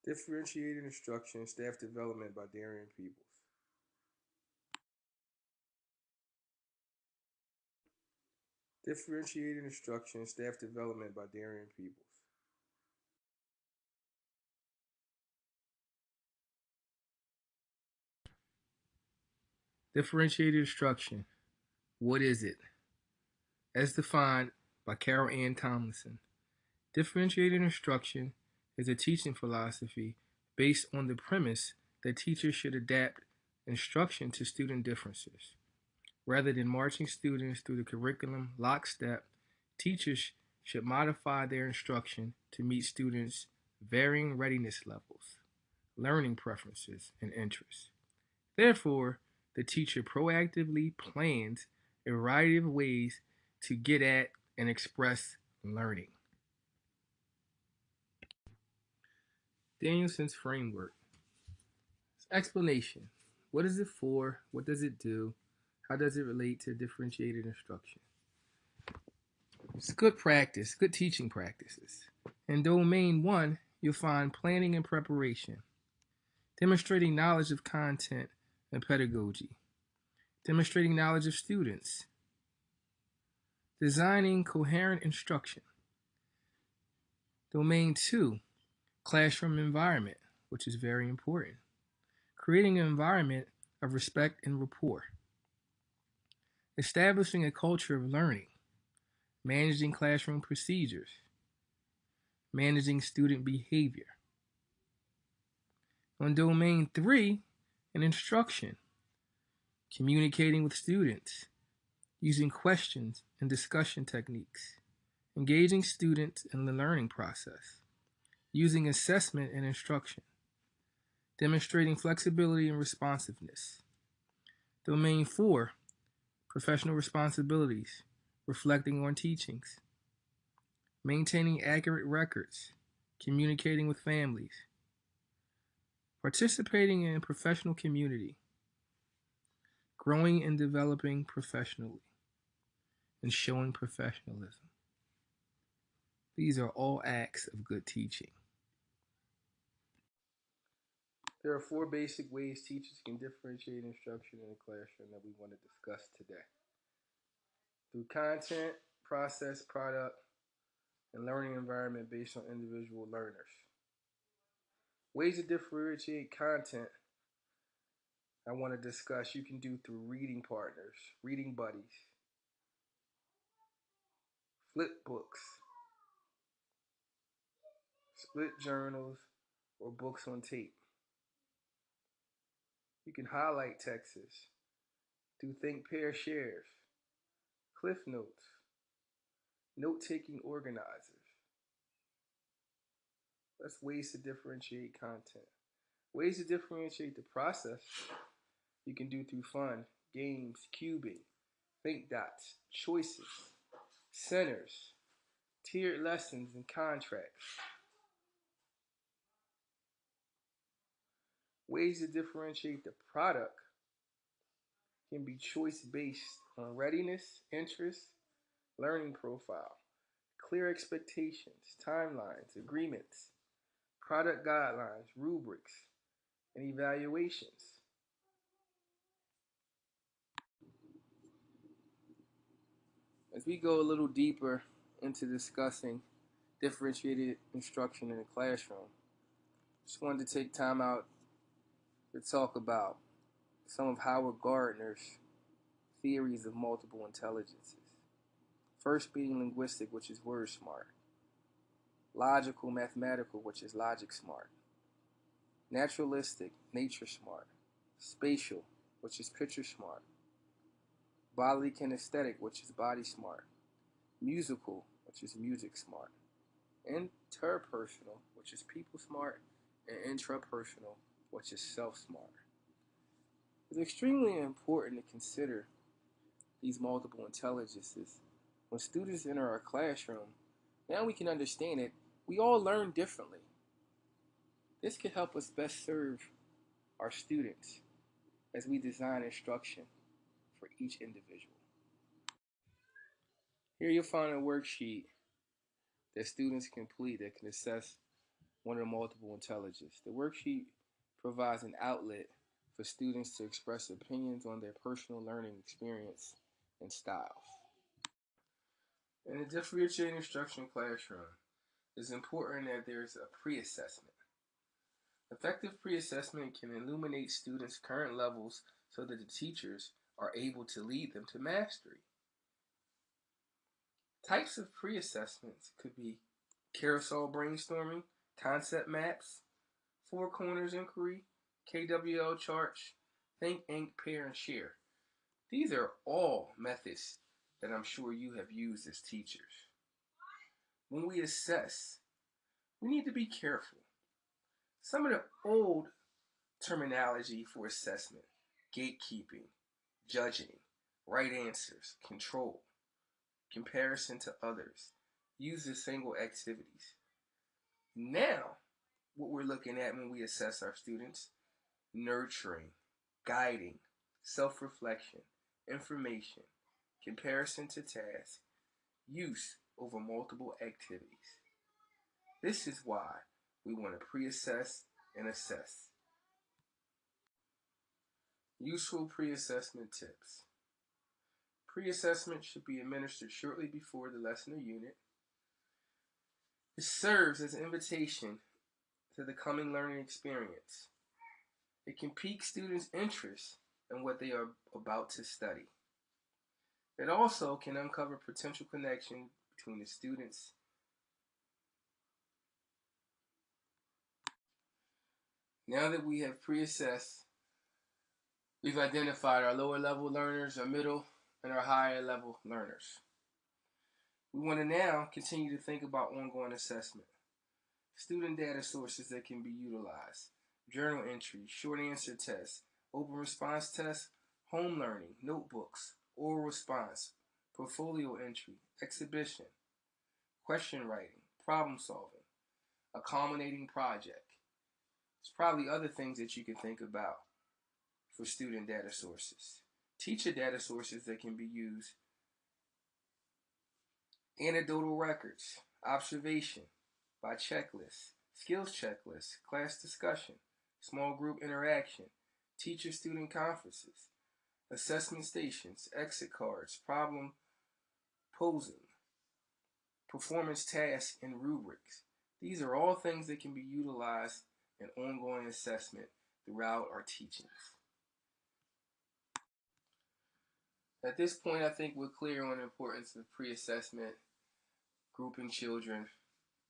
Differentiated Instruction, Staff Development by Darrien Peoples. Differentiated Instruction, Staff Development by Darrien Peoples. Differentiated instruction. What is it? As defined by Carol Ann Tomlinson, differentiated instruction is a teaching philosophy based on the premise that teachers should adapt instruction to student differences. Rather than marching students through the curriculum lockstep, teachers should modify their instruction to meet students' varying readiness levels, learning preferences, and interests. Therefore, the teacher proactively plans a variety of ways to get at and express learning. Danielson's framework. Explanation. What is it for? What does it do? How does it relate to differentiated instruction? It's good practice, good teaching practices. In domain one, you'll find planning and preparation, demonstrating knowledge of content and pedagogy, demonstrating knowledge of students, designing coherent instruction. Domain two, classroom environment, which is very important, creating an environment of respect and rapport, establishing a culture of learning, managing classroom procedures, managing student behavior. On domain three, an instruction, communicating with students, using questions and discussion techniques, engaging students in the learning process, using assessment and instruction, demonstrating flexibility and responsiveness. Domain 4, professional responsibilities, reflecting on teachings, maintaining accurate records, communicating with families, participating in professional community, growing and developing professionally, and showing professionalism. These are all acts of good teaching. There are four basic ways teachers can differentiate instruction in the classroom that we want to discuss today. Through content, process, product, and learning environment based on individual learners. Ways to differentiate content I want to discuss you can do through reading partners, reading buddies, flip books, split journals, or books on tape. You can highlight texts, do think pair shares, cliff notes, note taking organizers. That's ways to differentiate content. Ways to differentiate the process you can do through fun, games, cubing, think dots, choices, centers, tiered lessons, and contracts. Ways to differentiate the product can be choice based on readiness, interest, learning profile, clear expectations, timelines, agreements, product guidelines, rubrics, and evaluations. As we go a little deeper into discussing differentiated instruction in the classroom, just wanted to take time out to talk about some of Howard Gardner's theories of multiple intelligences. First being linguistic, which is word smart, logical, mathematical, which is logic smart, naturalistic, nature smart, spatial, which is picture smart, bodily kinesthetic, which is body smart, musical, which is music smart, interpersonal, which is people smart, and intrapersonal, which is self smart. It's extremely important to consider these multiple intelligences when students enter our classroom. Now we can understand that we all learn differently. This can help us best serve our students as we design instruction for each individual. Here you'll find a worksheet that students complete that can assess one or multiple intelligence. The worksheet provides an outlet for students to express opinions on their personal learning experience and styles. In a differentiated instruction classroom, it's important that there's a pre-assessment. Effective pre-assessment can illuminate students' current levels so that the teachers are able to lead them to mastery. Types of pre-assessments could be carousel brainstorming, concept maps, four corners inquiry, KWL charts, think, ink, pair, and share. These are all methods that I'm sure you have used as teachers. When we assess, we need to be careful. Some of the old terminology for assessment: gatekeeping, judging, right answers, control, comparison to others, uses single activities. Now, what we're looking at when we assess our students: nurturing, guiding, self-reflection, information, comparison to task, use over multiple activities. This is why we want to pre-assess and assess. Useful pre-assessment tips. Pre-assessment should be administered shortly before the lesson or unit. It serves as an invitation to the coming learning experience. It can pique students' interest in what they are about to study. It also can uncover potential connection between the students. Now that we have pre-assessed, we've identified our lower level learners, our middle, and our higher level learners. We want to now continue to think about ongoing assessment. Student data sources that can be utilized: journal entries, short answer tests, open response tests, home learning, notebooks, oral response, portfolio entry, exhibition, question writing, problem solving, a culminating project. There's probably other things that you can think about for student data sources. Teacher data sources that can be used: anecdotal records, observation by checklist, skills checklist, class discussion, small group interaction, teacher-student conferences, assessment stations, exit cards, problem posing, performance tasks, and rubrics. These are all things that can be utilized in ongoing assessment throughout our teachings. At this point, I think we're clear on the importance of pre-assessment, grouping children,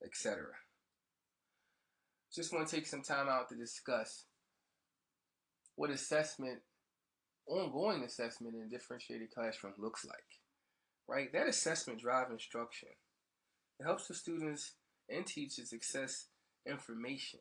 etc. Just want to take some time out to discuss what ongoing assessment in a differentiated classroom looks like. Right? That assessment drives instruction. It helps the students and teachers access information,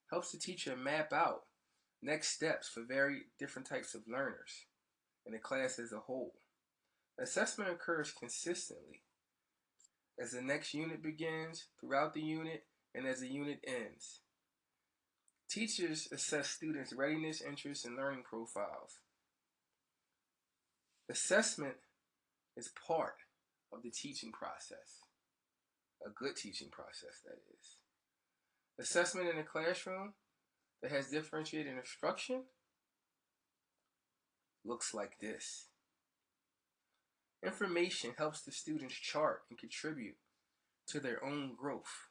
helps the teacher map out next steps for very different types of learners and the class as a whole. Assessment occurs consistently as the next unit begins, throughout the unit, and as the unit ends. Teachers assess students' readiness, interests, and learning profiles. Assessment is part of the teaching process, a good teaching process, that is. Assessment in a classroom that has differentiated instruction looks like this. Information helps the students chart and contribute to their own growth.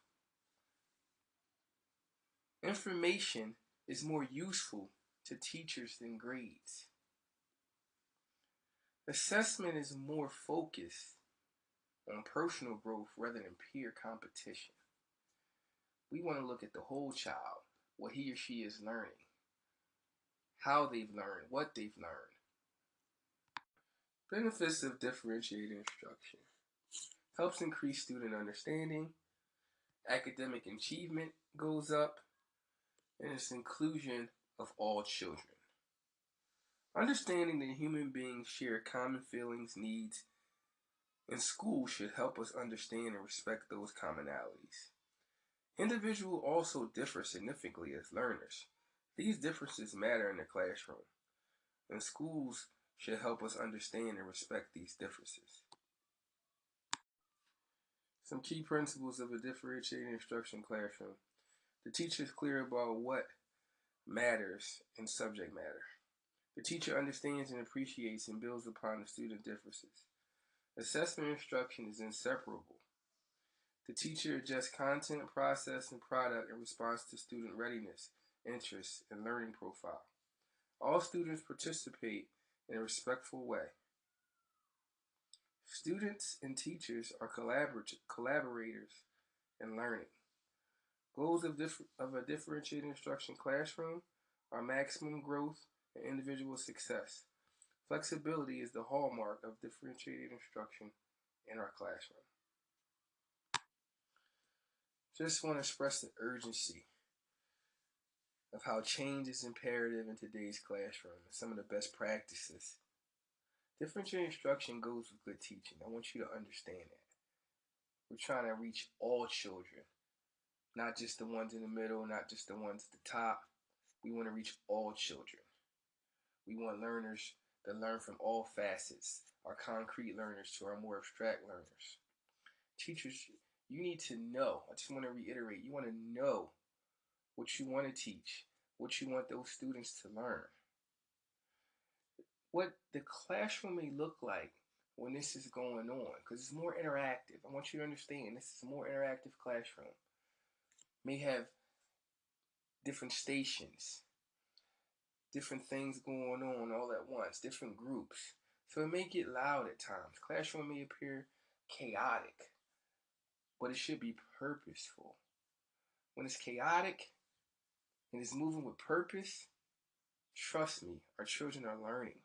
Information is more useful to teachers than grades. Assessment is more focused on personal growth rather than peer competition. We want to look at the whole child, what he or she is learning, how they've learned, what they've learned. Benefits of differentiated instruction: helps increase student understanding, academic achievement goes up, and it's inclusion of all children. Understanding that human beings share common feelings, needs, and school should help us understand and respect those commonalities. Individuals also differ significantly as learners. These differences matter in the classroom, and schools should help us understand and respect these differences. Some key principles of a differentiated instruction classroom. The teacher is clear about what matters in subject matter. The teacher understands and appreciates and builds upon the student differences. Assessment instruction is inseparable. The teacher adjusts content, process, and product in response to student readiness, interests, and learning profile. All students participate in a respectful way. Students and teachers are collaborators in learning. Goals of a differentiated instruction classroom are maximum growth and individual success. Flexibility is the hallmark of differentiated instruction in our classroom. Just want to express the urgency of how change is imperative in today's classroom and some of the best practices. Differentiated instruction goes with good teaching. I want you to understand that. We're trying to reach all children, not just the ones in the middle, not just the ones at the top. We want to reach all children. We want learners that learn from all facets, our concrete learners to our more abstract learners. Teachers, you need to know. I just want to reiterate, you want to know what you want to teach, what you want those students to learn. What the classroom may look like when this is going on, because it's more interactive. I want you to understand this is a more interactive classroom. May have different stations, different things going on all at once, different groups. So it may get loud at times. Classroom may appear chaotic, but it should be purposeful. When it's chaotic and it's moving with purpose, trust me, our children are learning.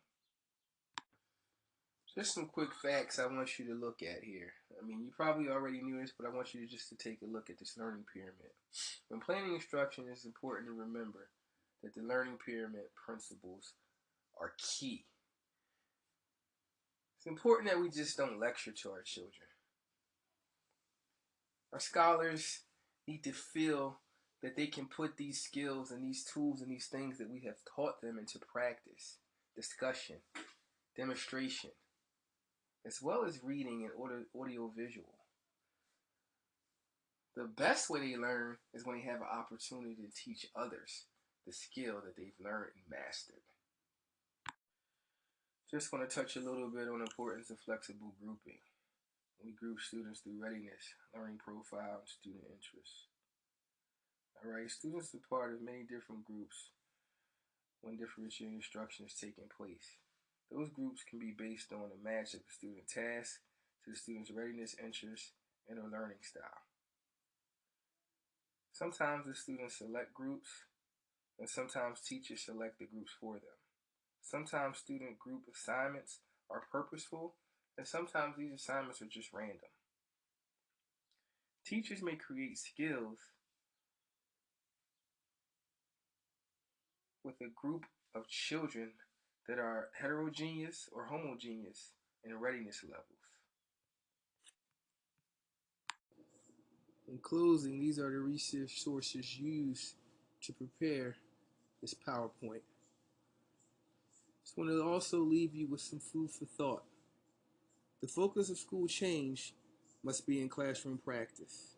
Just some quick facts I want you to look at here. I mean, you probably already knew this, but I want you to just to take a look at this learning pyramid. When planning instruction, it's important to remember that the learning pyramid principles are key. It's important that we just don't lecture to our children. Our scholars need to feel that they can put these skills and these tools and these things that we have taught them into practice, discussion, demonstration, as well as reading and audio-visual. The best way they learn is when they have an opportunity to teach others the skill that they've learned and mastered. Just want to touch a little bit on the importance of flexible grouping. We group students through readiness, learning profile, and student interests. Alright, students are part of many different groups when differentiated instruction is taking place. Those groups can be based on a match of the student task to the student's readiness, interests, and or learning style. Sometimes the students select groups, and sometimes teachers select the groups for them. Sometimes student group assignments are purposeful, and sometimes these assignments are just random. Teachers may create skills with a group of children that are heterogeneous or homogeneous in readiness levels. In closing, these are the research sources used to prepare this PowerPoint. Just want to also leave you with some food for thought. The focus of school change must be in classroom practice.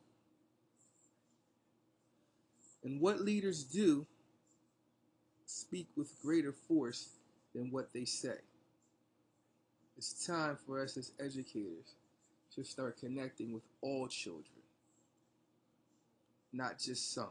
And what leaders do speak with greater force than what they say. It's time for us as educators to start connecting with all children, not just some.